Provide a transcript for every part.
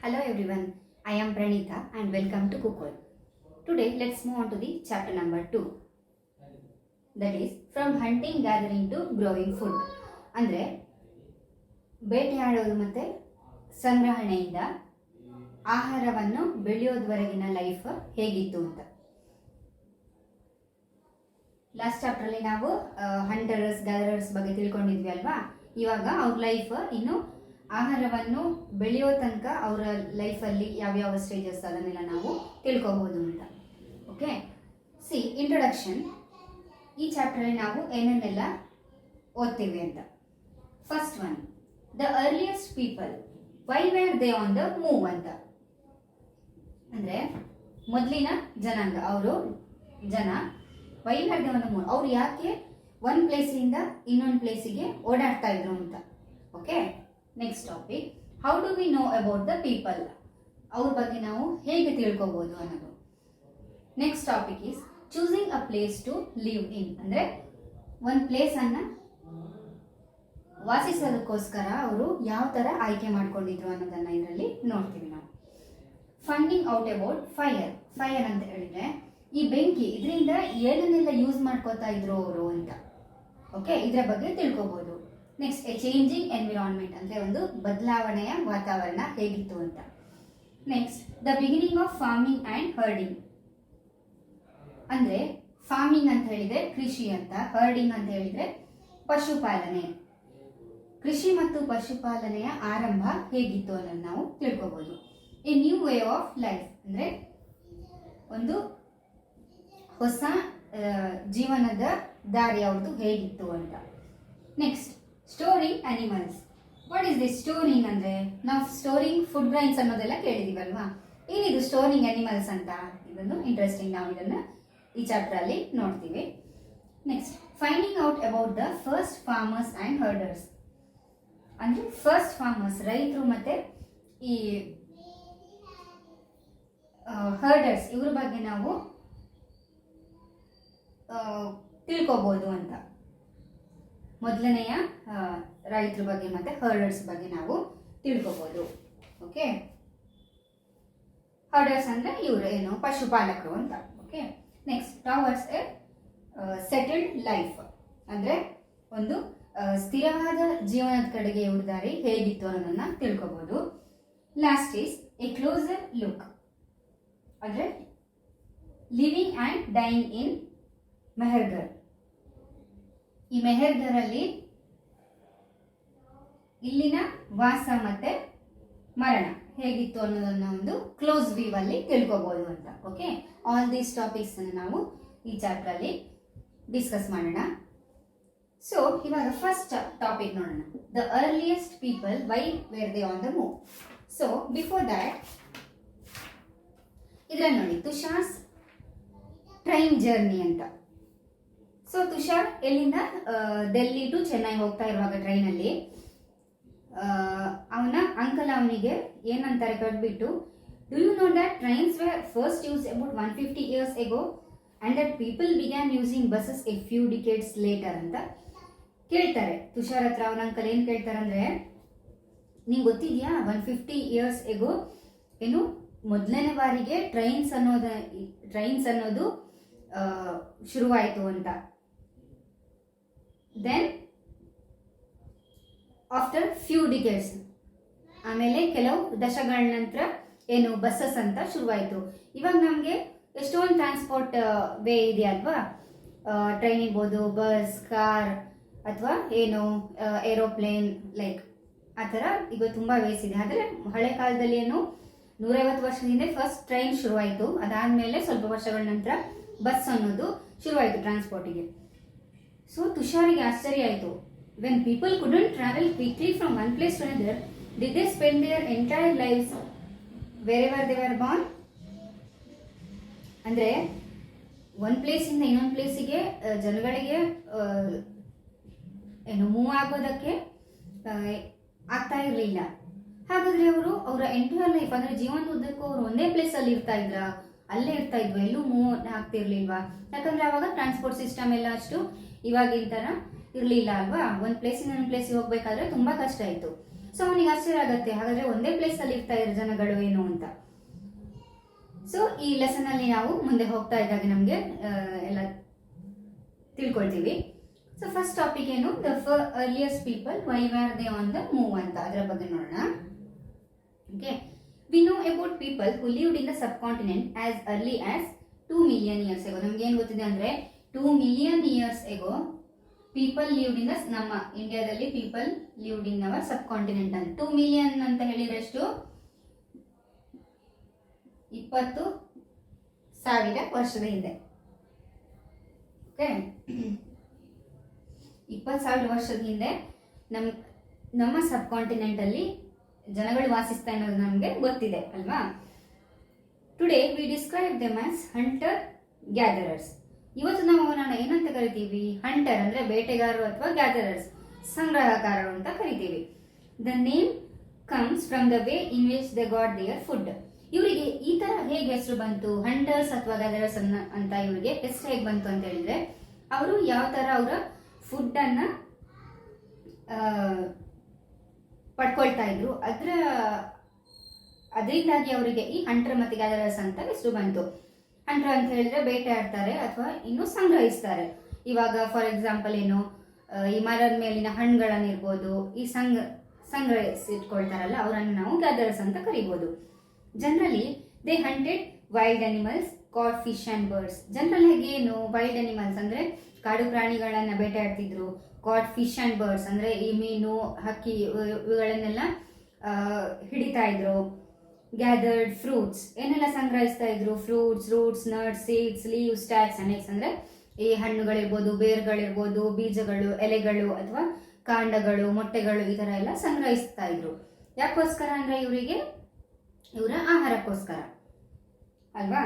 Hello everyone, I am Pranita and welcome to Cookworld. Today let's move on to the chapter number 2. That is from hunting gathering to growing food. ಅಂದರೆ ಬೇಟೆಯಾಡೋದು ಮತ್ತು ಸಂಗ್ರಹಣೆಯಿಂದ ಆಹಾರವನ್ನು ಬೆಳೆಯೋದವರೆಗಿನ life ಹೇಗಿತ್ತು ಅಂತ. Last ಚಾಪ್ಟರಲ್ಲಿ ನಾವು hunters ಗ್ಯಾದರರ್ಸ್ ಬಗ್ಗೆ ತಿಳ್ಕೊಂಡಿದ್ವಿ ಅಲ್ವಾ. ಇವಾಗ ಅವ್ರ ಲೈಫ್ ಇನ್ನು ಆಹಾರವನ್ನು ಬೆಳೆಯೋ ತನಕ ಅವರ ಲೈಫಲ್ಲಿ ಯಾವ್ಯಾವ ಸ್ಟೇಜಸ್ ಅದನ್ನೆಲ್ಲ ನಾವು ತಿಳ್ಕೊಬೋದು ಅಂತ. Okay, see introduction. ಈ ಚಾಪ್ಟರಲ್ಲಿ ನಾವು ಏನೇನೆಲ್ಲ ಓದ್ತೀವಿ ಅಂತ. First one, the earliest people, why where they on the move ಅಂತ. ಅಂದರೆ ಮೊದಲಿನ ಜನಾಂಗ, ಅವರು ಜನ ವೈ ವೇರ್ ದೇ ಆನ್ ದ ಮೂವ್, ಅವ್ರು ಯಾಕೆ ಒಂದು ಪ್ಲೇಸಿಂದ ಇನ್ನೊಂದು ಪ್ಲೇಸಿಗೆ ಓಡಾಡ್ತಾ ಇದ್ರು ಅಂತ. Okay, next topic, how do we know about the people, ಅವ್ರ ಬಗ್ಗೆ ನಾವು ಹೇಗೆ ತಿಳ್ಕೊಬೋದು ಅನ್ನೋದು. Next topic is choosing a place to live ಇನ್, ಅಂದರೆ ಒಂದು ಪ್ಲೇಸನ್ನು ವಾಸಿಸೋದಕ್ಕೋಸ್ಕರ ಅವರು ಯಾವ ಥರ ಆಯ್ಕೆ ಮಾಡ್ಕೊಂಡಿದ್ರು ಅನ್ನೋದನ್ನು ಇದರಲ್ಲಿ ನೋಡ್ತೀವಿ ನಾವು. Finding out about fire. Fire ಅಂತ ಹೇಳಿದ್ರೆ ಈ ಬೆಂಕಿ, ಇದರಿಂದ ಏನನ್ನೆಲ್ಲ ಯೂಸ್ ಮಾಡ್ಕೋತಾ ಇದ್ರು ಅವರು ಅಂತ. ಓಕೆ, ಇದರ ಬಗ್ಗೆ ತಿಳ್ಕೊಬೋದು. ನೆಕ್ಸ್ಟ್, ಎ ಚೇಂಜಿಂಗ್ ಎನ್ವಿರಾನ್ಮೆಂಟ್, ಅಂದರೆ ಒಂದು ಬದಲಾವಣೆಯ ವಾತಾವರಣ ಹೇಗಿತ್ತು ಅಂತ. Next, the beginning of farming and herding. ಅಂದರೆ ಫಾರ್ಮಿಂಗ್ ಅಂತ ಹೇಳಿದರೆ ಕೃಷಿ ಅಂತ, ಹರ್ಡಿಂಗ್ ಅಂತ ಹೇಳಿದರೆ ಪಶುಪಾಲನೆ. ಕೃಷಿ ಮತ್ತು ಪಶುಪಾಲನೆಯ ಆರಂಭ ಹೇಗಿತ್ತು ಅನ್ನೋದು ನಾವು ತಿಳ್ಕೊಬೋದು. A new way of life, ಅಂದರೆ ಒಂದು ಹೊಸ ಜೀವನದ ದಾರಿ ಅವ್ರದ್ದು ಹೇಗಿತ್ತು ಅಂತ. Next, storing animals. What is this storing? ಅಂದರೆ ನಾವು ಸ್ಟೋರಿಂಗ್ ಫುಡ್ ಗ್ರೈನ್ಸ್ ಅನ್ನೋದೆಲ್ಲ ಕೇಳಿದೀವಲ್ವಾ, ಏನಿದು ಸ್ಟೋರಿಂಗ್ ಅನಿಮಲ್ಸ್ ಅಂತ? ಇದೊಂದು ಇಂಟ್ರೆಸ್ಟಿಂಗ್, ನಾವು ಇದನ್ನು ಈ ಚಾಪ್ಟರಲ್ಲಿ ನೋಡ್ತೀವಿ. Next, finding out about the first farmers and herders. ಅಂದರೆ ಫಸ್ಟ್ ಫಾರ್ಮರ್ಸ್, ರೈತರು ಮತ್ತು ಈ ಹರ್ಡರ್ಸ್, ಇವ್ರ ಬಗ್ಗೆ ನಾವು ತಿಳ್ಕೊಬೋದು ಅಂತ. ಮೊದಲನೆಯ ರೈತರ ಬಗ್ಗೆ ಮತ್ತು ಹರ್ಡರ್ಸ್ ಬಗ್ಗೆ ನಾವು ತಿಳ್ಕೊಬೋದು. ಓಕೆ, ಹರ್ಡರ್ಸ್ ಅಂದರೆ ಇವರು ಏನು ಪಶುಪಾಲಕರು ಅಂತ. Okay, next, towards A settled life, ಅಂದರೆ ಒಂದು ಸ್ಥಿರವಾದ ಜೀವನದ ಕಡೆಗೆ ಇವ್ರ ದಾರಿ ಹೇಗಿತ್ತು ಅನ್ನೋದನ್ನು ತಿಳ್ಕೊಬೋದು. Last is a closer look, ಅಂದರೆ living and dying in Mehrgarh. ಈ ಮೆಹರ್ಗರಲ್ಲಿ ಇಲ್ಲಿನ ವಾಸ ಮತ್ತೆ ಮರಣ ಹೇಗಿತ್ತು ಅನ್ನೋದನ್ನ ಒಂದು ಕ್ಲೋಸ್ ವ್ಯೂ ಅಲ್ಲಿ ತಿಳ್ಕೊಬಹುದು ಅಂತ. ಓಕೆ, ಆಲ್ ದೀಸ್ ಟಾಪಿಕ್ಸ್ ಅನ್ನು ನಾವು ಈ ಚಾಪ್ಟರ್ ಅಲ್ಲಿ ಡಿಸ್ಕಸ್ ಮಾಡೋಣ. ಸೊ ಇವಾಗ ಫಸ್ಟ್ ಟಾಪಿಕ್ ನೋಡೋಣ, the earliest people, why where they on the move. So before that ಇದ್ರಲ್ಲಿ ನೋಡಿ, ತುಷಾರ್ಸ್ ಟ್ರೈನ್ ಜರ್ನಿ ಅಂತ. ಸೊ ತುಷಾರ್ ಎಲ್ಲಿಂದ ಡೆಲ್ಲಿ ಟು ಚೆನ್ನೈ ಹೋಗ್ತಾ ಇರುವಾಗ ಟ್ರೈನಲ್ಲಿ ಅವನ ಅಂಕಲ್ ಅವನಿಗೆ ಏನಂತಾರೆ ಕಟ್ಬಿಟ್ಟು, do you know that trains were first use about 150 years ago and that people began using buses a few decades later ಅಂತ ಕೇಳ್ತಾರೆ. ತುಷಾರ್ ಹತ್ರ ಅವನ ಅಂಕಲ್ ಏನು ಕೇಳ್ತಾರೆ ಅಂದರೆ, ನಿಂಗೆ ಗೊತ್ತಿದೆಯಾ 150 years ago ಏನು ಮೊದಲನೇ ಬಾರಿಗೆ ಟ್ರೈನ್ಸ್ ಅನ್ನೋದು ಶುರುವಾಯಿತು ಅಂತ. ದೆನ್ ಆಫ್ಟರ್ ಫ್ಯೂ ಡಿಕೇಡ್ಸ್, ಆಮೇಲೆ ಕೆಲವು ದಶಕಗಳ ನಂತರ ಏನು ಬಸ್ಸಸ್ ಅಂತ ಶುರುವಾಯಿತು. ಇವಾಗ ನಮಗೆ ಎಷ್ಟೊಂದು ಟ್ರಾನ್ಸ್ಪೋರ್ಟ್ ವೇ ಇದೆ ಅಲ್ವಾ, ಟ್ರೈನ್ ಇರ್ಬೋದು, ಬಸ್, ಕಾರ್, ಅಥವಾ ಏನು ಏರೋಪ್ಲೇನ್, ಲೈಕ್ ಆ ಥರ ಈಗ ತುಂಬ ವೇಸ್ ಇದೆ. ಆದರೆ ಹಳೆ ಕಾಲದಲ್ಲಿ ಏನು 150 ವರ್ಷದ ಹಿಂದೆ ಫಸ್ಟ್ ಟ್ರೈನ್ ಶುರುವಾಯಿತು, ಅದಾದಮೇಲೆ ಸ್ವಲ್ಪ ವರ್ಷಗಳ ನಂತರ ಬಸ್ ಅನ್ನೋದು ಶುರುವಾಯಿತು ಟ್ರಾನ್ಸ್ಪೋರ್ಟಿಗೆ. ಸೊ ತುಷಾರಿಗೆ ಆಶ್ಚರ್ಯ ಆಯಿತು, when people couldn't travel quickly from one place to another, did they spend their entire lives wherever they were born. ಅಂದರೆ ಒಂದು ಪ್ಲೇಸಿಂದ ಇನ್ನೊಂದು ಪ್ಲೇಸಿಗೆ ಜನಗಳಿಗೆ ಏನು ಮೂವ್ ಆಗೋದಕ್ಕೆ ಆಗ್ತಾ ಇರಲಿಲ್ಲ. ಹಾಗಾದರೆ ಅವರು ಅವರ ಎಂಟೈರ್ ಲೈಫ್, ಅಂದರೆ ಜೀವನದ ಉದ್ದಕ್ಕೂ ಅವರು ಒಂದೇ ಪ್ಲೇಸಲ್ಲಿ ಇರ್ತಾ ಇದ್ರ, ಅಲ್ಲೇ ಇರ್ತಾ ಇದ್ವು, ಎಲ್ಲೂ ಮೂವ್ ಆಗ್ತಿರ್ಲಿಲ್ವಾ? ಯಾಕಂದರೆ ಆವಾಗ ಟ್ರಾನ್ಸ್ಪೋರ್ಟ್ ಸಿಸ್ಟಮ್ ಎಲ್ಲ ಅಷ್ಟು ಇವಾಗಿನ ಥರ ಇರಲಿಲ್ಲ ಅಲ್ವಾ. ಒಂದು ಪ್ಲೇಸಿಂದ ಒಂದು ಪ್ಲೇಸಿಗೆ ಹೋಗ್ಬೇಕಾದ್ರೆ ತುಂಬ ಕಷ್ಟ ಆಯಿತು. ಸೊ ಅವನಿಗೆ ಆಶ್ಚರ್ಯ ಆಗತ್ತೆ, ಹಾಗಾದ್ರೆ ಒಂದೇ ಪ್ಲೇಸ್ ಅಲ್ಲಿ ಇರ್ತಾ ಇರೋ ಜನಗಳು ಏನು ಅಂತ. ಸೊ ಈ ಲೆಸನ್ ಅಲ್ಲಿ ನಾವು ಮುಂದೆ ಹೋಗ್ತಾ ಇದ್ದಾಗ ನಮ್ಗೆ ಎಲ್ಲ ತಿಳ್ಕೊಳ್ತೀವಿ. ಸೊ ಫಸ್ಟ್ ಟಾಪಿಕ್ ಏನು, the earliest people Y where they on the move ಅಂತ, ಅದರ ಬಗ್ಗೆ ನೋಡೋಣ. Okay, V know about people who lived in the sub continent as early as 2 million years ago. ನಮ್ಗೆ ಏನ್ ಗೊತ್ತಿದೆ ಅಂದ್ರೆ 2 million years ago people lived in the, ನಮ್ಮ ಇಂಡಿಯಾದಲ್ಲಿ people lived in our sub continent ಅಂತ. 2 ಮಿಲಿಯನ್ ಅಂತ ಹೇಳಿದ್ರೆ ಎಷ್ಟು, 20,000 ವರ್ಷದ ಹಿಂದೆ. ಓಕೆ, 20,000 ವರ್ಷದ ಹಿಂದೆ ನಮ್ಮ ಸಬ್ ಕಾಂಟಿನೆಂಟ್ ಅಲ್ಲಿ ಜನಗಳು ವಾಸಿಸ್ತಾ ಅನ್ನೋದು ನಮಗೆ ಗೊತ್ತಿದೆ ಅಲ್ವಾ. Today we describe them as hunter gatherers. ಇವತ್ತು ನಾವು ಅವರನ್ನ ಏನಂತ ಕರಿತೀವಿ, ಹಂಟರ್ ಅಂದ್ರೆ ಬೇಟೆಗಾರರು ಅಥವಾ ಗ್ಯಾದರರ್ಸ್ ಸಂಗ್ರಹಕಾರರು ಅಂತ ಕರಿತೀವಿ. The name comes from the way in which they got their food. ಇವರಿಗೆ ಈ ತರ ಹೇಗೆ ಹೆಸರು ಬಂತು, ಹಂಟರ್ಸ್ ಅಥವಾ ಗ್ಯಾದರರ್ಸ್ ಅಂತ ಇವರಿಗೆ ಹೆಸರು ಹೇಗೆ ಬಂತು ಅಂತ ಹೇಳಿದ್ರೆ, ಅವರು ಯಾವ ತರ ಅವರ ಫುಡ್ ಅನ್ನ ಪಡ್ಕೊಳ್ತಾ ಇದ್ರು, ಅದರಿಂದಾಗಿ ಅವರಿಗೆ ಈ ಹಂಟರ್ ಮತ್ತೆ ಗ್ಯಾದರರ್ಸ್ ಅಂತ ಹೆಸರು ಬಂತು. ಹಂಟರ್ ಅಂತ ಹೇಳಿದ್ರೆ ಬೇಟೆ ಆಡ್ತಾರೆ ಅಥವಾ ಇನ್ನು ಸಂಗ್ರಹಿಸ್ತಾರೆ. ಇವಾಗ ಫಾರ್ ಎಕ್ಸಾಂಪಲ್ ಏನು, ಈ ಮರದ ಮೇಲಿನ ಹಣ್ಣುಗಳನ್ನ ಇರ್ಬೋದು, ಈ ಸಂಗ್ರಹಿಸಿಟ್ಕೊಳ್ತಾರಲ್ಲ ಅವರನ್ನು ನಾವು ಗ್ಯಾದರರ್ಸ್ ಅಂತ ಕರಿಬಹುದು. Generally they hunted wild animals, caught fish and birds. General ಆಗಿ ಏನು, ವೈಲ್ಡ್ ಅನಿಮಲ್ಸ್ ಅಂದ್ರೆ ಕಾಡು ಪ್ರಾಣಿಗಳನ್ನ ಬೇಟೆ ಆಡ್ತಿದ್ರು. ಕಾಟ್ ಫಿಶ್ ಅಂಡ್ ಬರ್ಡ್ಸ್ ಅಂದ್ರೆ ಈ ಮೀನು, ಹಕ್ಕಿ ಇವುಗಳನ್ನೆಲ್ಲ ಹಿಡಿತಾ ಇದ್ರು. ಗ್ಯಾದರ್ಡ್ ಫ್ರೂಟ್ಸ್, ಏನೆಲ್ಲ ಸಂಗ್ರಹಿಸ್ತಾ ಇದ್ರು, fruits, roots, nuts, seeds, leaves, stacks and eggs ಅಂದ್ರೆ ಈ ಹಣ್ಣುಗಳಿರ್ಬೋದು, ಬೇರ್ಗಳಿರ್ಬೋದು, ಬೀಜಗಳು, ಎಲೆಗಳು ಅಥವಾ ಕಾಂಡಗಳು, ಮೊಟ್ಟೆಗಳು, ಈ ತರ ಎಲ್ಲ ಸಂಗ್ರಹಿಸ್ತಾ ಇದ್ರು. ಯಾಕೋಸ್ಕರ ಅಂದ್ರೆ ಇವರ ಆಹಾರಕ್ಕೋಸ್ಕರ ಅಲ್ವಾ.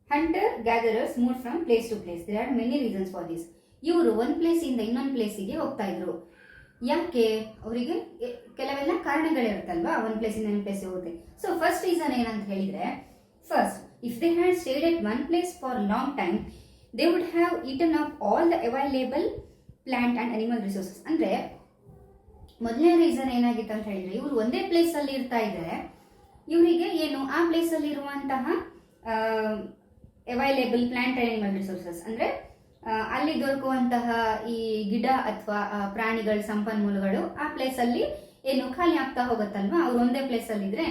Hunter gatherers move from place to place. There are many reasons for this. ಇವರು ಒಂದ್ ಪ್ಲೇಸ್ ಇಂದ ಇನ್ನೊಂದು ಪ್ಲೇಸಿಗೆ ಹೋಗ್ತಾ ಇದ್ರು. ಯಾಕೆ, ಅವರಿಗೆ ಕೆಲವೆಲ್ಲ ಕಾರಣಗಳಿರುತ್ತಲ್ವಾ ಒಂದ್ ಪ್ಲೇಸ್ ಇಂದ ಇನ್ನೊಂದು ಪ್ಲೇಸ್ ಹೋಗುತ್ತೆ. ಸೊ ಫಸ್ಟ್ ರೀಸನ್ ಏನಂತ ಹೇಳಿದ್ರೆ, first if they had stayed at one place for long time they would have eaten of all the available plant and animal resources. ಅಂದ್ರೆ ಮೊದಲನೇ ರೀಸನ್ ಏನಾಗಿತ್ತು ಅಂತ ಹೇಳಿದ್ರೆ, ಇವರು ಒಂದೇ ಪ್ಲೇಸ್ ಅಲ್ಲಿ ಇರ್ತಾ ಇದ್ರೆ ಇವರಿಗೆ ಏನು, ಆ ಪ್ಲೇಸ್ ಅಲ್ಲಿ ಇರುವಂತಹ available plant and animal resources ಅಂದ್ರೆ ಅಲ್ಲಿ ದೊರಕುವಂತಹ ಈ ಗಿಡ ಅಥವಾ ಪ್ರಾಣಿಗಳ ಸಂಪನ್ಮೂಲಗಳು ಆ ಪ್ಲೇಸ್ ಅಲ್ಲಿ ಏನು ಖಾಲಿ ಆಗ್ತಾ ಹೋಗುತ್ತಲ್ವಾ. ಅವ್ರು ಒಂದೇ ಪ್ಲೇಸ್ ಅಲ್ಲಿ ಇದ್ರೆ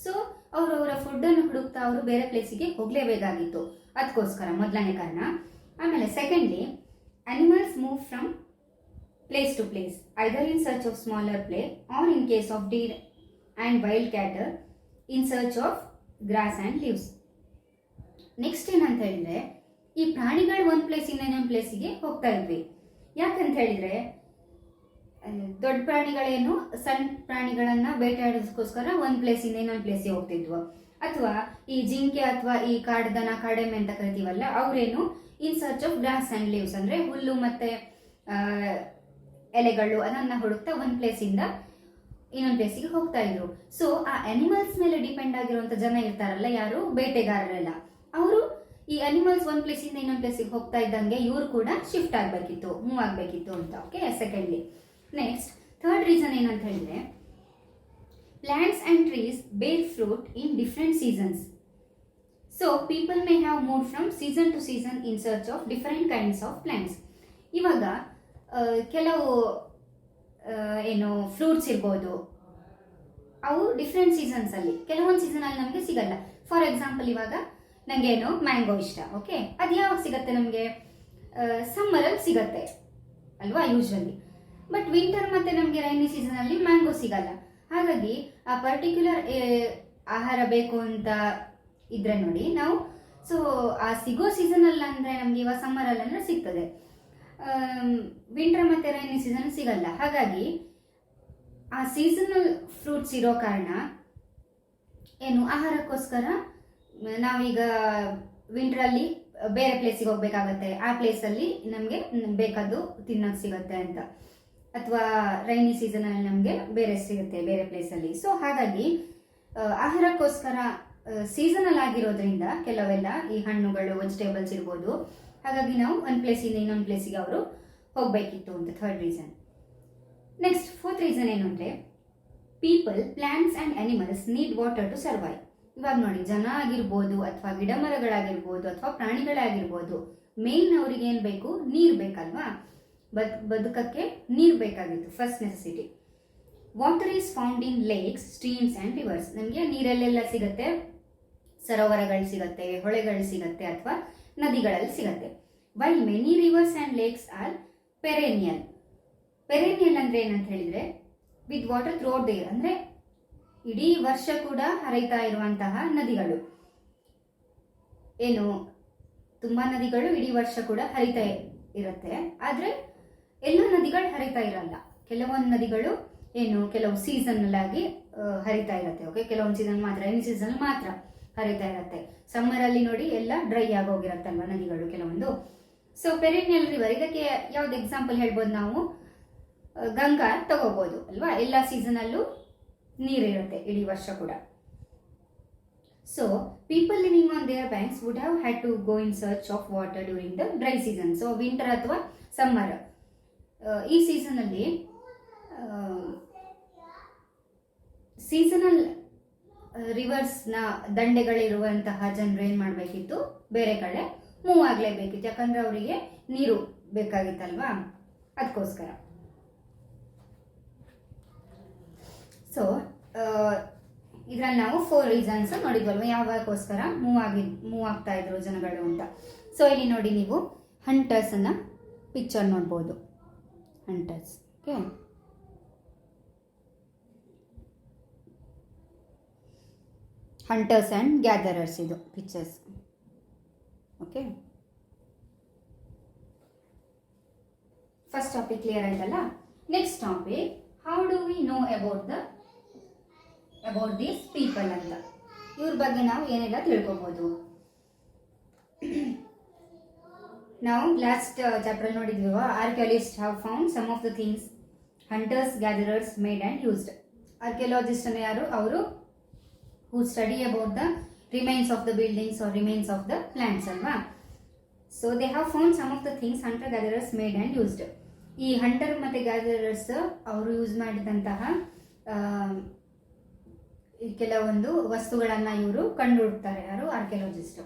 ಸೊ ಅವರ ಫುಡ್ ಅನ್ನು ಹುಡುಕ್ತಾ ಅವರು ಬೇರೆ ಪ್ಲೇಸಿಗೆ ಹೋಗ್ಲೇಬೇಕಾಗಿತ್ತು. ಅದಕ್ಕೋಸ್ಕರ ಮೊದಲನೇ ಕಾರಣ. ಆಮೇಲೆ secondly, animals move from place to place either in search of smaller prey or in case of deer and wild cattle in search of grass and leaves. Next ಏನಂತ ಹೇಳಿದ್ರೆ, ಈ ಪ್ರಾಣಿಗಳು ಒಂದ್ ಪ್ಲೇಸ್ ಇಂದ ಇನ್ನೊಂದು ಪ್ಲೇಸಿಗೆ ಹೋಗ್ತಾ ಇದ್ವಿ. ಯಾಕಂತ ಹೇಳಿದ್ರೆ ದೊಡ್ಡ ಪ್ರಾಣಿಗಳೇನು ಸಣ್ಣ ಪ್ರಾಣಿಗಳನ್ನ ಬೇಟೆಯಾಡೋದಕ್ಕೋಸ್ಕರ ಒಂದ್ ಪ್ಲೇಸ್ ಇಂದ ಇನ್ನೊಂದು ಪ್ಲೇಸಿಗೆ ಹೋಗ್ತಿದ್ವು. ಅಥವಾ ಈ ಜಿಂಕೆ ಅಥವಾ ಈ ಕಾಡ್ದನ, ಕಾಡೆಮ್ಮೆ ಅಂತ ಕರಿತೀವಲ್ಲ, ಅವ್ರೇನು in search of grass and leaves ಅಂದ್ರೆ ಹುಲ್ಲು ಮತ್ತೆ ಎಲೆಗಳು ಅದನ್ನ ಹುಡುಕ್ತಾ ಒಂದ್ ಪ್ಲೇಸ್ ಇಂದ ಇನ್ನೊಂದು ಪ್ಲೇಸಿಗೆ ಹೋಗ್ತಾ ಇದ್ರು. ಸೊ ಆ ಅನಿಮಲ್ಸ್ ಮೇಲೆ ಡಿಪೆಂಡ್ ಆಗಿರುವಂತ ಜನ ಇರ್ತಾರಲ್ಲ, ಯಾರು ಬೇಟೆಗಾರರೆಲ್ಲ, ಅವರು ಈ ಅನಿಮಲ್ಸ್ ಒಂದ್ ಪ್ಲೇಸ್ ಇಂದ ಇನ್ನೊಂದು ಪ್ಲೇಸಿಗೆ ಹೋಗ್ತಾ ಇದ್ದಂಗೆ ಇವ್ರು ಕೂಡ ಶಿಫ್ಟ್ ಆಗ್ಬೇಕಿತ್ತು, ಮೂವ್ ಆಗ್ಬೇಕಿತ್ತು ಅಂತ. Okay, secondly. Next third reason ಏನಂತ ಹೇಳಿದ್ರೆ, ಪ್ಲಾಂಟ್ಸ್ ಅಂಡ್ ಟ್ರೀಸ್ ಬೇರ್ fruit in different seasons. So people may have move from season two season in search of different kinds of plants. ಇವಾಗ ಕೆಲವು ಏನು ಫ್ರೂಟ್ಸ್ ಇರ್ಬೋದು, ಅವು different seasons ಅಲ್ಲಿ, ಕೆಲವೊಂದು ಸೀಸನ್ ಅಲ್ಲಿ ನಮಗೆ ಸಿಗಲ್ಲ. ಫಾರ್ ಎಕ್ಸಾಂಪಲ್, ಇವಾಗ ನಂಗೇನು ಮ್ಯಾಂಗೋ ಇಷ್ಟ. ಓಕೆ, ಅದು ಯಾವಾಗ ಸಿಗತ್ತೆ ನಮಗೆ, ಸಮ್ಮರ್ ಅಲ್ಲಿ ಸಿಗತ್ತೆ ಅಲ್ವಾ ಯೂಶ್ವಲಿ. ಬಟ್ ವಿಂಟರ್ ಮತ್ತೆ ನಮಗೆ ರೈನಿ ಸೀಸನ್ ಅಲ್ಲಿ ಮ್ಯಾಂಗೋ ಸಿಗಲ್ಲ. ಹಾಗಾಗಿ ಆ ಪರ್ಟಿಕ್ಯುಲರ್ ಆಹಾರ ಬೇಕು ಅಂತ ಇದ್ರೆ ನೋಡಿ ನಾವು, ಸೊ ಆ ಸಿಗೋ ಸೀಸನ್ ಅಲ್ಲ ಅಂದ್ರೆ ನಮ್ಗೆ ಇವಾಗ ಸಮ್ಮರ್ ಅಲ್ಲಿ ಅಂದ್ರೆ ಸಿಗ್ತದೆ, ವಿಂಟರ್ ಮತ್ತೆ ರೈನಿ ಸೀಸನ್ ಸಿಗಲ್ಲ. ಹಾಗಾಗಿ ಆ ಸೀಸನಲ್ ಫ್ರೂಟ್ಸ್ ಇರೋ ಕಾರಣ ಏನು, ಆಹಾರಕ್ಕೋಸ್ಕರ ನಾವೀಗ ವಿಂಟರ್ ಅಲ್ಲಿ ಬೇರೆ ಪ್ಲೇಸಿಗೆ ಹೋಗ್ಬೇಕಾಗತ್ತೆ, ಆ ಪ್ಲೇಸ್ ಅಲ್ಲಿ ನಮ್ಗೆ ಬೇಕಾದ್ದು ತಿನ್ನಕ್ ಸಿಗತ್ತೆ ಅಂತ. ಅಥವಾ ರೈನಿ ಸೀಸನ್ ಅಲ್ಲಿ ನಮ್ಗೆ ಬೇರೆ ಸಿಗುತ್ತೆ ಬೇರೆ ಪ್ಲೇಸ್ ಅಲ್ಲಿ. ಸೊ ಹಾಗಾಗಿ ಆಹಾರಕ್ಕೋಸ್ಕರ ಸೀಸನಲ್ ಆಗಿರೋದ್ರಿಂದ ಕೆಲವೆಲ್ಲ ಈ ಹಣ್ಣುಗಳು, ವೆಜಿಟೇಬಲ್ಸ್ ಇರ್ಬೋದು, ಹಾಗಾಗಿ ನಾವು ಒಂದು ಪ್ಲೇಸಿಂದ ಇನ್ನೊಂದು ಪ್ಲೇಸಿಗೆ ಅವರು ಹೋಗ್ಬೇಕಿತ್ತು ಅಂತ third reason. Next fourth reason ಏನು ಅಂದರೆ people, plants and animals need water to survive. ಇವಾಗ ನೋಡಿ, ಜನ ಆಗಿರ್ಬೋದು ಅಥವಾ ಗಿಡ ಮರಗಳಾಗಿರ್ಬೋದು ಅಥವಾ ಪ್ರಾಣಿಗಳಾಗಿರ್ಬೋದು, ಮೇನ್ ಅವ್ರಿಗೆ ಏನು ಬೇಕು? ನೀರು ಬೇಕಲ್ವಾ? ಬದುಕಕ್ಕೆ ನೀರು ಬೇಕಾಗಿತ್ತು, first necessity. Water is found in lakes, streams and rivers. ನಮಗೆ ನೀರಲ್ಲೆಲ್ಲ ಸಿಗುತ್ತೆ, ಸರೋವರಗಳು ಸಿಗುತ್ತೆ, ಹೊಳೆಗಳು ಸಿಗುತ್ತೆ ಅಥವಾ ನದಿಗಳಲ್ಲಿ ಸಿಗುತ್ತೆ. While many rivers and lakes are perennial. Perennial ಅಂದರೆ ಏನಂತ ಹೇಳಿದರೆ with water throughout the year, ಅಂದರೆ ಇಡೀ ವರ್ಷ ಕೂಡ ಹರಿತಾ ಇರುವಂತಹ ನದಿಗಳು. ಏನು, ತುಂಬ ನದಿಗಳು ಇಡೀ ವರ್ಷ ಕೂಡ ಹರಿತಾ ಇರುತ್ತೆ, ಆದರೆ ಎಲ್ಲ ನದಿಗಳು ಹರಿತಾ ಇರಲ್ಲ. ಕೆಲವೊಂದು ನದಿಗಳು ಏನು ಕೆಲವು ಸೀಸನಲ್ ಆಗಿ ಹರಿತಾ ಇರುತ್ತೆ. ಓಕೆ, ಕೆಲವೊಂದು ಸೀಸನ್ ಮಾತ್ರ, ರೈನಿ ಸೀಸನ್ ಮಾತ್ರ ಹರಿತಾ ಇರುತ್ತೆ. ಸಮ್ಮರ್ ಅಲ್ಲಿ ನೋಡಿ ಎಲ್ಲ ಡ್ರೈ ಆಗೋಗಿರತ್ತಲ್ವ ನದಿಗಳು ಕೆಲವೊಂದು. ಸೊ ಪೆರಿನಿಯಲ್ ರಿವರ್, ಇದಕ್ಕೆ ಯಾವ್ದು ಎಕ್ಸಾಂಪಲ್ ಹೇಳ್ಬೋದು ನಾವು? ಗಂಗಾ ತಗೋಬಹುದು ಅಲ್ವಾ? ಎಲ್ಲ ಸೀಸನಲ್ಲೂ ನೀರಿರುತ್ತೆ ಇಡೀ ವರ್ಷ ಕೂಡ. So people living on their banks would have had to go in search of water during the dry season. So winter ಅಥವಾ ಸಮ್ಮರ್, ಈ ಸೀಸನಲ್ಲಿ ಸೀಸನಲ್ ರಿವರ್ಸ್ನ ದಂಡೆಗಳಿರುವಂತಹ ಜನರು ಏನು ಮಾಡಬೇಕಿತ್ತು? ಬೇರೆ ಕಡೆ ಮೂವ್ ಆಗಲೇಬೇಕಿತ್ತು, ಯಾಕಂದ್ರೆ ಅವರಿಗೆ ನೀರು ಬೇಕಾಗಿತ್ತಲ್ವಾ, ಅದಕ್ಕೋಸ್ಕರ. ಸೊ ಇದ್ರಲ್ಲಿ ನಾವು 4 ರೀಸನ್ಸ್ ನೋಡಿದ್ವಲ್ವ, ಯಾವಾಗೋಸ್ಕರ ಮೂವ್ ಆಗ್ತಾ ಇದ್ರು ಜನಗಳು ಅಂತ. ಸೊ ಇಲ್ಲಿ ನೋಡಿ, ನೀವು ಹಂಟರ್ಸ್ ಅನ್ನ ಪಿಕ್ಚರ್ ನೋಡ್ಬೋದು. Hunters, okay, hunters and gatherers, ಇದು pictures. Okay, first topic clear ಆಯ್ತಲ್ಲ. Next topic, how do we know about these people ಅಂತ. ಇವ್ರ ಬಗ್ಗೆ ನಾವು ಏನೆಲ್ಲ ತಿಳ್ಕೊಬೋದು? ನಾವು ಲಾಸ್ಟ್ ಚಾಪ್ಟರ್ ನೋಡಿದ್ವಿ, archaeologist have found some of the things hunters gatherers made and used. Archaeologist ಅಂದ್ರೆ ಯಾರು? ಅವರು who study about the remains of the buildings or remains of the plants alva. So they have found some of the things hunter gatherers made and used. ಈ hunter ಮತ್ತೆ ಗ್ಯಾದರರ್ಸ್ ಅವರು use ಮಾಡಿದಂತಹ ಕೆಲವೊಂದು ವಸ್ತುಗಳನ್ನ ಇವರು ಕಂಡುಹಿಡ್ತಾರೆ, ಯಾರು? Archaeologist.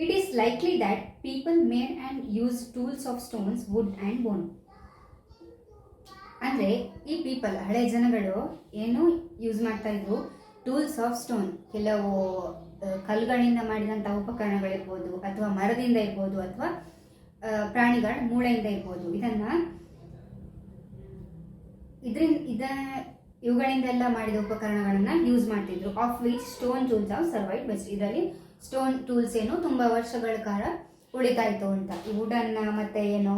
It is likely that people made and use tools of stones, wood and bone. ಅಂದ್ರೆ ಈ ಪೀಪಲ್, ಹಳೆ ಜನಗಳು ಏನು ಯೂಸ್ ಮಾಡ್ತಾ ಇದ್ರು? ಟೂಲ್ಸ್ ಆಫ್ ಸ್ಟೋನ್, ಕೆಲವು ಕಲ್ಲುಗಳಿಂದ ಮಾಡಿದಂತಹ ಉಪಕರಣಗಳಿರ್ಬೋದು, ಅಥವಾ ಮರದಿಂದ ಇರ್ಬೋದು, ಅಥವಾ ಪ್ರಾಣಿಗಳ ಮೂಳೆಯಿಂದ ಇರ್ಬೋದು. ಇವುಗಳಿಂದೆಲ್ಲ ಮಾಡಿದ ಉಪಕರಣಗಳನ್ನ ಯೂಸ್ ಮಾಡ್ತಿದ್ರು. Of which stone tools of survive best. ಇದರಲ್ಲಿ ಸ್ಟೋನ್ ಟೂಲ್ಸ್ ಏನು ತುಂಬಾ ವರ್ಷಗಳ ಕಾಲ ಉಳಿತಾ ಇತ್ತು ಅಂತ. ಈ ವುಡನ್ ಮತ್ತೆ ಏನು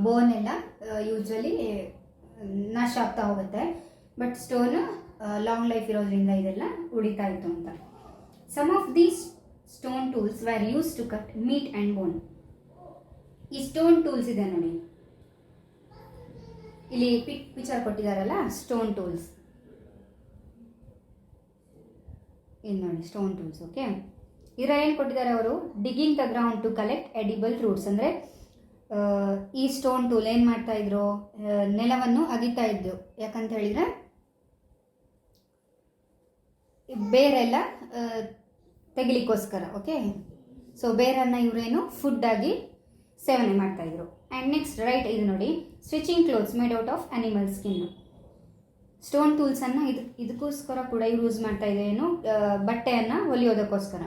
ಬೋನ್ ಎಲ್ಲ ಯೂಶ್ವಲಿ ನಾಶ ಆಗ್ತಾ ಹೋಗುತ್ತೆ, ಬಟ್ ಸ್ಟೋನ್ ಲಾಂಗ್ ಲೈಫ್ ಇರೋದ್ರಿಂದ ಇದೆಲ್ಲ ಉಳಿತಾ ಇತ್ತು ಅಂತ. Some of these stone tools were use to cut meat and bone. ಈ ಸ್ಟೋನ್ ಟೂಲ್ಸ್ ಇದೆ ನೋಡಿ, ಇಲ್ಲಿ ಪಿಕ್ಚರ್ ಕೊಟ್ಟಿದಾರಲ್ಲ, ಸ್ಟೋನ್ ಟೂಲ್ಸ್ ಇಲ್ಲಿ ನೋಡಿ, ಸ್ಟೋನ್ ಟೂಲ್ಸ್. ಓಕೆ, ಇದರ ಏನು ಕೊಟ್ಟಿದ್ದಾರೆ ಅವರು? Digging the ground to collect edible roots. ಅಂದರೆ ಈ ಸ್ಟೋನ್ ಟೂಲ್ ಏನು ಮಾಡ್ತಾ ಇದ್ರು? ನೆಲವನ್ನು ಅಗಿತಾ ಇದ್ದು, ಯಾಕಂತ ಹೇಳಿದ್ರೆ ಬೇರೆಲ್ಲ ತೆಗಿಲಿಕ್ಕೋಸ್ಕರ. ಓಕೆ, ಸೊ ಬೇರನ್ನ ಇವರೇನು ಫುಡ್ ಆಗಿ ಸೇವನೆ ಮಾಡ್ತಾ ಇದ್ರು. ಆ್ಯಂಡ್ ನೆಕ್ಸ್ಟ್ ರೈಟ್, ಇದು ನೋಡಿ, stitching clothes made out of animal skin. Stone ಟೂಲ್ಸನ್ನು ಇದಕ್ಕೋಸ್ಕರ ಕೂಡ ಇವ್ರು ಯೂಸ್ ಮಾಡ್ತಾ ಇದ್ದಾರೆ, ಏನು? ಬಟ್ಟೆಯನ್ನು ಹೊಲಿಯೋದಕ್ಕೋಸ್ಕರ.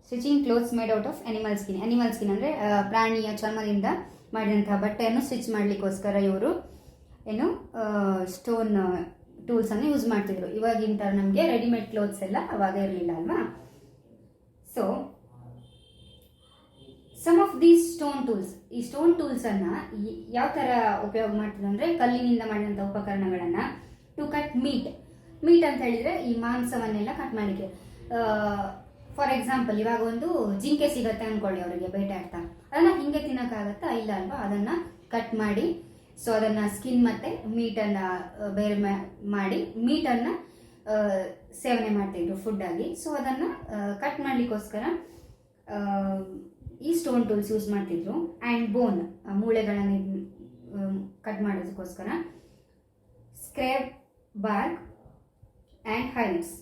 Stitching clothes made out of animal skin. Animal skin ಅಂದರೆ ಪ್ರಾಣಿಯ ಚರ್ಮದಿಂದ ಮಾಡಿದಂತಹ ಬಟ್ಟೆಯನ್ನು ಸ್ಟಿಚ್ ಮಾಡಲಿಕ್ಕೋಸ್ಕರ ಇವರು ಏನು ಸ್ಟೋನ್ ಟೂಲ್ಸನ್ನು ಯೂಸ್ ಮಾಡ್ತಿದ್ರು. ಇವಾಗಿಂತ ನಮಗೆ ರೆಡಿಮೇಡ್ ಕ್ಲೋತ್ಸ್ ಎಲ್ಲ ಅವಾಗ ಇರಲಿಲ್ಲ ಅಲ್ವಾ? So some of these stone tools, ಈ ಸ್ಟೋನ್ ಟೂಲ್ಸನ್ನು ಯಾವ ಥರ ಉಪಯೋಗ ಮಾಡ್ತಿದ್ರು ಅಂದರೆ, ಕಲ್ಲಿನಿಂದ ಮಾಡಿದಂಥ ಉಪಕರಣಗಳನ್ನು ಟು ಕಟ್ ಮೀಟ್ ಅಂತ ಹೇಳಿದರೆ ಈ ಮಾಂಸವನ್ನೆಲ್ಲ ಕಟ್ ಮಾಡಲಿಕ್ಕೆ. ಫಾರ್ ಎಕ್ಸಾಂಪಲ್, ಇವಾಗ ಒಂದು ಜಿಂಕೆ ಸಿಗುತ್ತೆ ಅಂದ್ಕೊಳ್ಳಿ, ಅವರಿಗೆ ಬೇಟೆ ಆಡ್ತಾ, ಅದನ್ನು ಹಿಂಗೆ ತಿನ್ನೋಕ್ಕಾಗತ್ತಾ? ಇಲ್ಲ ಅಲ್ವಾ? ಅದನ್ನು ಕಟ್ ಮಾಡಿ, ಸೊ ಅದನ್ನು ಸ್ಕಿನ್ ಮತ್ತು ಮೀಟನ್ನು ಬೇರೆ ಮಾಡಿ ಮೀಟನ್ನು ಸೇವನೆ ಮಾಡ್ತಿದ್ರು ಫುಡ್ಡಾಗಿ. ಸೊ ಅದನ್ನು ಕಟ್ ಮಾಡಲಿಕ್ಕೋಸ್ಕರ ಈ ಸ್ಟೋನ್ ಟೂಲ್ಸ್ ಯೂಸ್ ಮಾಡ್ತಿದ್ರು. ಆ್ಯಂಡ್ ಬೋನ್, ಮೂಳೆಗಳನ್ನು ಕಟ್ ಮಾಡೋದಕ್ಕೋಸ್ಕರ. ಸ್ಕ್ರೇಪ್ ಬಾರ್ಕ್ ಆ್ಯಂಡ್ ಹೈಡ್ಸ್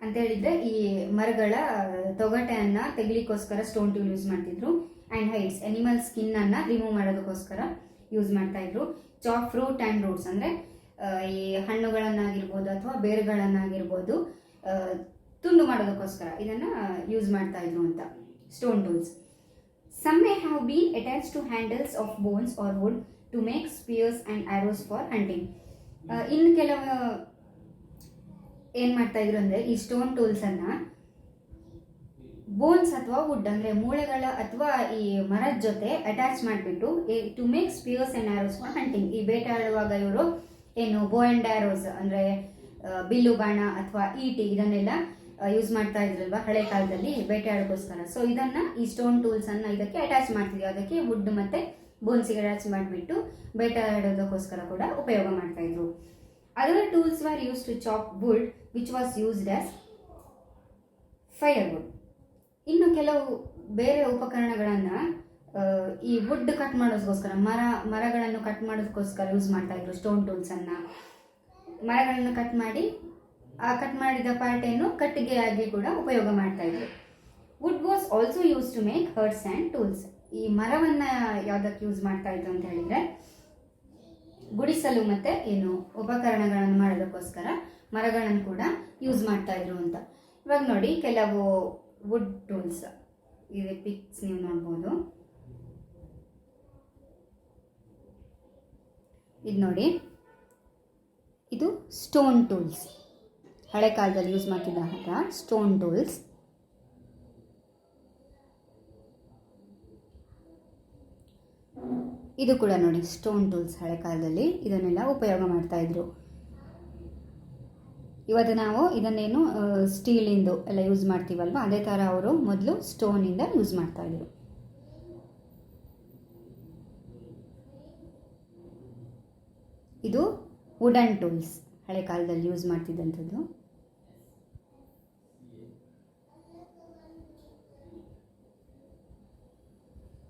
ಅಂತ ಹೇಳಿದ್ರೆ ಈ ಮರಗಳ ತೊಗಟೆಯನ್ನ ತೆಗಿಲಿಕ್ಕೋಸ್ಕರ ಸ್ಟೋನ್ ಟೂಲ್ ಯೂಸ್ ಮಾಡ್ತಿದ್ರು. ಆ್ಯಂಡ್ ಹೈಡ್ಸ್ ಎನಿಮಲ್ ಸ್ಕಿನ್ ಅನ್ನ ರಿಮೂವ್ ಮಾಡೋದಕ್ಕೋಸ್ಕರ ಯೂಸ್ ಮಾಡ್ತಾ ಇದ್ರು. ಚಾಪ್ ಫ್ರೂಟ್ ಆ್ಯಂಡ್ ರೂಟ್ಸ್ ಅಂದರೆ ಈ ಹಣ್ಣುಗಳನ್ನಾಗಿರ್ಬೋದು ಅಥವಾ ಬೇರುಗಳನ್ನಾಗಿರ್ಬೋದು ತುಂಡು ಮಾಡೋದಕ್ಕೋಸ್ಕರ ಇದನ್ನು ಯೂಸ್ ಮಾಡ್ತಾ ಇದ್ರು ಅಂತ stone tools. Some may have been attach to handles of bones or wood to make spears and arrows for hunting. ಇನ್ನು ಕೆಲವು ಏನು ಮಾಡ್ತಾ ಇದ್ರು ಅಂದರೆ ಈ ಸ್ಟೋನ್ ಟೂಲ್ಸನ್ನು ಬೋನ್ಸ್ ಅಥವಾ ವುಡ್ ಅಂದರೆ ಮೂಳೆಗಳ ಅಥವಾ ಈ ಮರದ ಜೊತೆ ಅಟ್ಯಾಚ್ ಮಾಡಿಬಿಟ್ಟು to make spears and arrows for hunting. ಈ ಬೇಟೆಯಾಡುವಾಗ ಇವರು ಏನು ಬೋ ಆ್ಯಂಡ್ ಆರೋಸ್ ಅಂದರೆ ಬಿಲ್ಲು ಬಾಣ ಅಥವಾ ಈಟಿ ಇದನ್ನೆಲ್ಲ ಯೂಸ್ ಮಾಡ್ತಾ ಇದ್ರಲ್ವ ಹಳೆ ಕಾಲದಲ್ಲಿ ಬೇಟೆಯಾಡೋಕ್ಕೋಸ್ಕರ. ಸೊ ಇದನ್ನು ಈ ಸ್ಟೋನ್ ಟೂಲ್ಸನ್ನು ಇದಕ್ಕೆ ಅಟ್ಯಾಚ್ ಮಾಡ್ತಿದ್ವಿ. ಅದಕ್ಕೆ ವುಡ್ ಮತ್ತು ಬೋನ್ಸಿಗೆ ಅಟ್ಯಾಚ್ ಮಾಡಿಬಿಟ್ಟು ಬೇಟೆಯಾಡೋದಕ್ಕೋಸ್ಕರ ಕೂಡ ಉಪಯೋಗ ಮಾಡ್ತಾ ಇದ್ರು. Other tools were use to chop wood which was used as firewood. ಇನ್ನು ಕೆಲವು ಬೇರೆ ಉಪಕರಣಗಳನ್ನು ಈ ವುಡ್ ಕಟ್ ಮಾಡೋದಕ್ಕೋಸ್ಕರ ಮರಗಳನ್ನು ಕಟ್ ಮಾಡೋದಕ್ಕೋಸ್ಕರ ಯೂಸ್ ಮಾಡ್ತಾ ಇದ್ರು. ಸ್ಟೋನ್ ಟೂಲ್ಸನ್ನು ಮರಗಳನ್ನು ಕಟ್ ಮಾಡಿ ಆ ಕಟ್ ಮಾಡಿದ ಪಾರ್ಟನ್ನು ಕಟ್ಟಿಗೆಯಾಗಿ ಕೂಡ ಉಪಯೋಗ ಮಾಡ್ತಾ ಇದ್ರು. Wood was also use to make huts and tools. ಈ ಮರವನ್ನು ಯಾವುದಕ್ಕೆ ಯೂಸ್ ಮಾಡ್ತಾ ಇದ್ರು ಅಂತ ಹೇಳಿದರೆ ಗುಡಿಸಲು ಮತ್ತು ಏನು ಉಪಕರಣಗಳನ್ನು ಮಾಡೋದಕ್ಕೋಸ್ಕರ ಮರಗಳನ್ನು ಕೂಡ ಯೂಸ್ ಮಾಡ್ತಾ ಇದ್ರು ಅಂತ. ಇವಾಗ ನೋಡಿ ಕೆಲವು ವುಡ್ ಟೂಲ್ಸ್ ಇದೆ, ಪಿಕ್ಸ್ ನೀವು ನೋಡ್ಬೋದು. ಇದು ನೋಡಿ, ಇದು ಸ್ಟೋನ್ ಟೂಲ್ಸ್, ಹಳೆ ಕಾಲದಲ್ಲಿ ಯೂಸ್ ಮಾಡ್ತಿದ್ದ ಸ್ಟೋನ್ ಟೂಲ್ಸ್. ಇದು ಕೂಡ ನೋಡಿ ಸ್ಟೋನ್ ಟೂಲ್ಸ್, ಹಳೆ ಕಾಲದಲ್ಲಿ ಇದನ್ನೆಲ್ಲ ಉಪಯೋಗ ಮಾಡ್ತಾ ಇದ್ರು. ಇವತ್ತು ನಾವು ಇದನ್ನೇನು ಸ್ಟೀಲಿಂದು ಎಲ್ಲ ಯೂಸ್ ಮಾಡ್ತೀವಲ್ವ, ಅದೇ ಥರ ಅವರು ಮೊದಲು ಸ್ಟೋನಿಂದ ಯೂಸ್ ಮಾಡ್ತಾ ಇದ್ರು. ಇದು ವುಡನ್ ಟೂಲ್ಸ್, ಹಳೆ ಕಾಲದಲ್ಲಿ ಯೂಸ್ ಮಾಡ್ತಿದ್ದಂಥದ್ದು.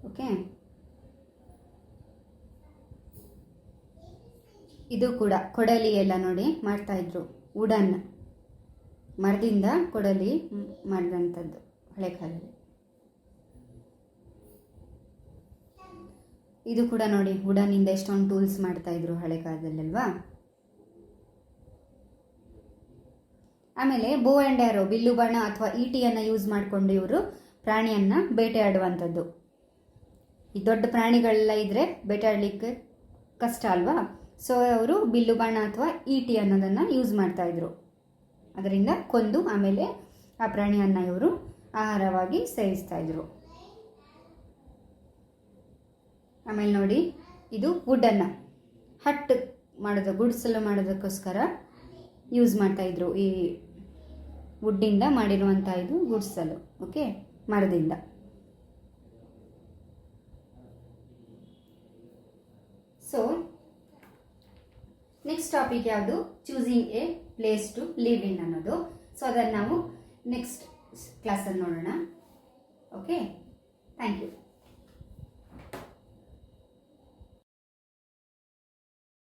ಓಕೆ, ಇದು ಕೂಡ ಕೊಡಲಿ ಎಲ್ಲ ನೋಡಿ ಮಾಡ್ತಾ ಇದ್ರು. ವುಡನ್ ಮರದಿಂದ ಕೊಡಲಿ ಮಾಡಿದಂಥದ್ದು ಹಳೆ ಕಾಲದಲ್ಲಿ. ಇದು ಕೂಡ ನೋಡಿ ವುಡನ್ನಿಂದ ಎಷ್ಟೊಂದು ಟೂಲ್ಸ್ ಮಾಡ್ತಾ ಇದ್ರು ಹಳೆ ಕಾಲದಲ್ಲಲ್ವಾ. ಆಮೇಲೆ ಬೋ ಆ್ಯಂಡ್ ಆರೋ, ಬಿಲ್ಲು ಬಾಣ ಅಥವಾ ಈಟಿಯನ್ನು ಯೂಸ್ ಮಾಡಿಕೊಂಡು ಇವರು ಪ್ರಾಣಿಯನ್ನು ಬೇಟೆಯಾಡುವಂಥದ್ದು. ಈ ದೊಡ್ಡ ಪ್ರಾಣಿಗಳೆಲ್ಲ ಇದ್ದರೆ ಬೇಟೆಯಾಡಲಿಕ್ಕೆ ಕಷ್ಟ ಅಲ್ವಾ, ಸೊ ಅವರು ಬಿಲ್ಲು ಬಾಣ ಅಥವಾ ಈಟಿ ಅನ್ನೋದನ್ನು ಯೂಸ್ ಮಾಡ್ತಾ ಇದ್ರು. ಅದರಿಂದ ಕೊಂದು ಆಮೇಲೆ ಆ ಪ್ರಾಣಿಯನ್ನು ಇವರು ಆಹಾರವಾಗಿ ಸೇವಿಸ್ತಾ ಇದ್ರು. ಆಮೇಲೆ ನೋಡಿ, ಇದು ವುಡನ್ನು ಹಟ್ ಗುಡಿಸಲು ಮಾಡೋದಕ್ಕೋಸ್ಕರ ಯೂಸ್ ಮಾಡ್ತಾ ಇದ್ರು. ಈ ವುಡ್ಡಿಂದ ಮಾಡಿರುವಂಥ ಇದು ಗುಡಿಸಲು, ಓಕೆ, ಮರದಿಂದ. ಸೊ ನೆಕ್ಸ್ಟ್ ಟಾಪಿಕ್ ಯಾವುದು, choosing a place to live in ಅನ್ನೋದು. ಸೊ ಅದನ್ನು ನಾವು ನೆಕ್ಸ್ಟ್ ಕ್ಲಾಸಲ್ಲಿ ನೋಡೋಣ. Okay, thank you.